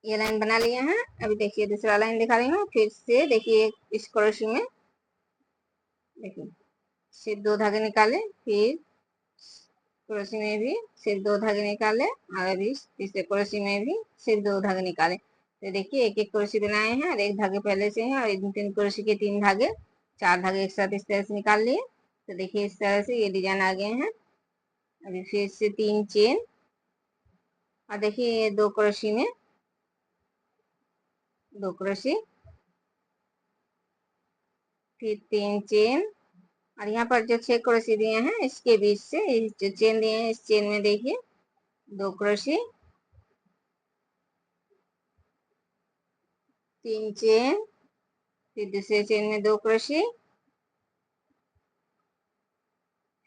ये लाइन बना लिए हैं। अभी देखिए दूसरा लाइन दिखा रही हूँ। फिर से देखिए इस क्रोशे में देखिए सिर्फ 2 धागे निकाले, फिर क्रोशे में भी सिर्फ 2 धागे निकाले, और अभी तीसरे क्रोशे में भी सिर्फ 2 धागे निकाले। तो देखिए एक एक क्रोशे बनाए हैं और एक धागे पहले से है, और इन 3 क्रोशे के 3 धागे, 4 धागे एक साथ इस तरह से निकाल लिए। तो देखिए इस तरह से ये डिजाइन आ गए हैं। अभी फिर से 3 चेन, और देखिए ये 2 क्रोशे में 2 क्रोशे, फिर 3 चेन, और यहाँ पर जो 6 क्रोशे दिए हैं इसके बीच से जो चेन दिए हैं इस चेन में देखिए 2 क्रोशे, 3 चेन, फिर दूसरे चेन में 2 क्रोशे,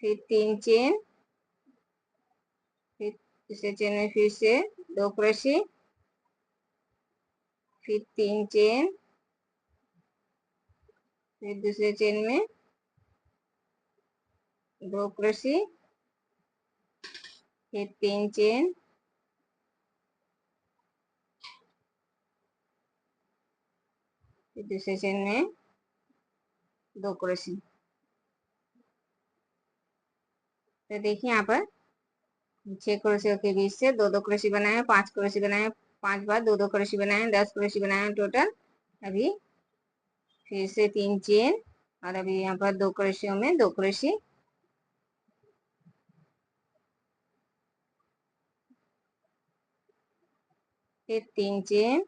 फिर 3 चेन, फिर दूसरे चेन में फिर से 2 क्रोशे, फिर 3 चेन, फिर दूसरे चेन में 2 क्रोशे, फिर 3 चेन, फिर दूसरे चेन में 2 क्रोशे। तो देखिए यहाँ पर 6 क्रोशियों के बीच से 2 2 क्रोशे बनाए, 5 क्रोशे बनाए, 5 बार 2 2 क्रोशे बनाए, 10 क्रोशे बनाए टोटल। अभी फिर से 3 चेन, और अभी यहाँ पर 2 क्रोशियों में 2 क्रोशे, फिर 3 चेन।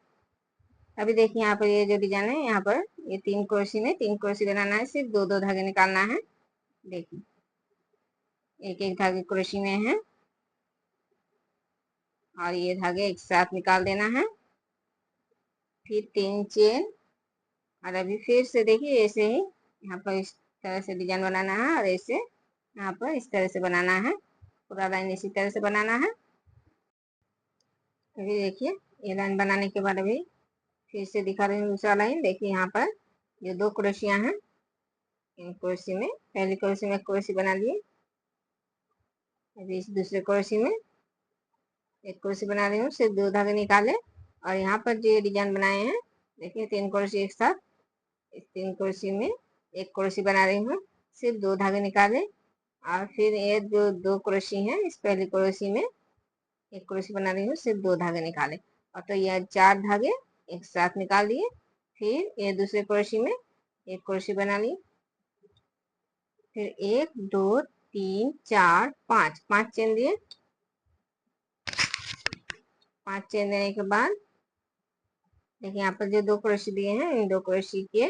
अभी देखिए यहाँ पर ये जो डिजाइन है, यहाँ पर ये 3 क्रोशे में 3 क्रोशे बनाना है, सिर्फ 2 2 धागे निकालना है। देखिए एक एक धागे क्रोशे में है, और ये धागे एक साथ निकाल देना है। फिर 3 चेन, और अभी फिर से देखिए ऐसे ही यहाँ पर इस तरह से डिजाइन बनाना है, और ऐसे यहाँ पर इस तरह से बनाना है, पूरा लाइन इसी तरह से बनाना है। अभी देखिए ये लाइन बनाने के बाद अभी फिर से दिखा रही हूँ दूसरा लाइन। देखिए यहाँ पर जो 2 क्रोशियां हैं, इन क्रोशे में पहले क्रोशे में क्रोशे बना लिए, अभी इस दूसरे क्रोशे में एक क्रोशे बना रही हूँ, सिर्फ 2 धागे निकाले, और यहाँ पर जो ये डिजाइन बनाए हैं देखिए 3 क्रोशे एक साथ, इस 3 क्रोशे में एक क्रोशे बना रही हूँ, सिर्फ 2 धागे निकाले, और फिर ये जो 2 क्रोशे हैं इस पहले क्रोशे में एक क्रोशे बना रही हूँ, सिर्फ 2 धागे निकाले, और तो ये 4 धागे एक साथ निकाल दिए। फिर ये दूसरे क्रोशे में एक क्रोशे बना ली, फिर 1 2 3 4 5 5 चेन दिए। 5 चेन देने के बाद देखिए यहाँ पर जो 2 क्रोशे दिए हैं इन 2 क्रोशे के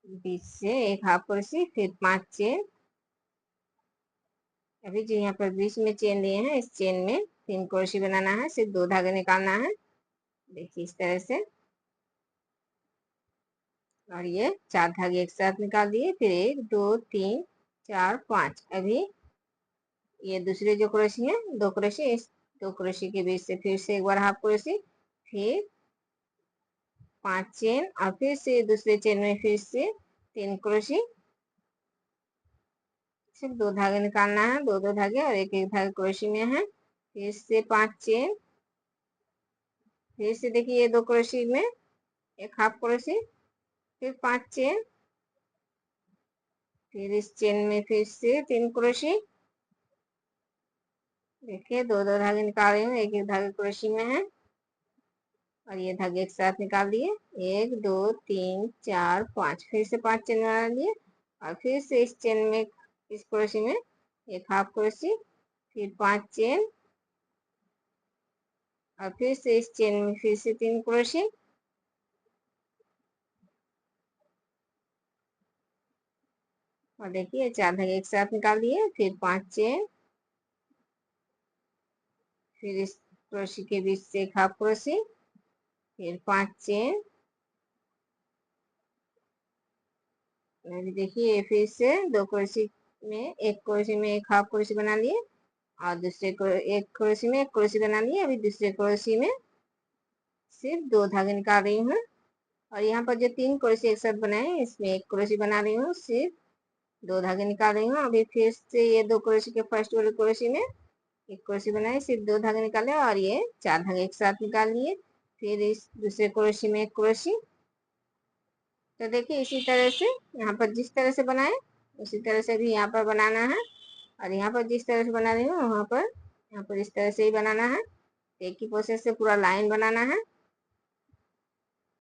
बीच से एक हाफ क्रोशे, फिर 5 चेन। अभी जो यहाँ पर बीच में चेन दिए हैं इस चेन में 3 क्रोशे बनाना है, सिर्फ 2 धागे निकालना है। देखिए इस तरह से, और ये 4 धागे एक साथ निकाल दिए, फिर 1 2 3 4 5। अभी ये दूसरे जो क्रोशे हैं 2 क्रोशे, इस 2 क्रोशे के बीच से फिर से एक बार हाफ क्रोशे, फिर 5 चेन, और फिर से दूसरे चेन में फिर से 3 क्रोशे, सिर्फ 2 धागे निकालना है, 2 2 धागे, और एक एक धागे क्रोशे में है। फिर से 5 चेन, फिर से देखिए ये 2 क्रोशे में एक हाफ क्रोशे, फिर 5 चेन, फिर इस चेन में फिर से 3 क्रोशे। देखिए 2 2 धागे निकाल रही हूँ, एक एक धागे क्रोशे में है, और ये धागे एक साथ निकाल दिए, 1 2 3 4 5, फिर से 5 चेन बना लिए, और फिर से इस चेन में इस क्रोशे में एक हाफ क्रोशे, फिर 5 चेन, और फिर से इस चेन में फिर से 3 क्रोशे, और देखिए 4 धागे एक साथ निकाल दिए, फिर 5 चेन, फिर इस क्रोशे के बीच से एक हाफ क्रोशे, फिर 5 चेन। अभी देखिए फिर से 2 क्रोशे में एक क्रोशे में एक हाफ क्रोशे बना लिए, और दूसरे को एक क्रोशे में एक क्रोशे बना लिए। अभी दूसरे क्रोशे में सिर्फ 2 धागे निकाल रही हूँ, और यहाँ पर जो 3 क्रोशे एक साथ बनाए इसमें एक क्रोशे बना रही हूँ, सिर्फ 2 धागे निकाल रही हूँ। अभी फिर से ये 2 क्रोशे के फर्स्ट वाले क्रोशे में एक क्रोशी बनाए, सिर्फ 2 धागे निकाले और ये 4 धागे एक साथ निकाल लिए। फिर इस दूसरे क्रोशी में एक क्रोशी। तो देखिए इसी तरह से यहाँ पर जिस तरह से बनाए उसी तरह से भी यहाँ पर बनाना है, और यहाँ पर जिस तरह से बना रही हूँ वहाँ पर यहाँ पर इस तरह से ही बनाना है। एक ही प्रोसेस से पूरा लाइन बनाना है।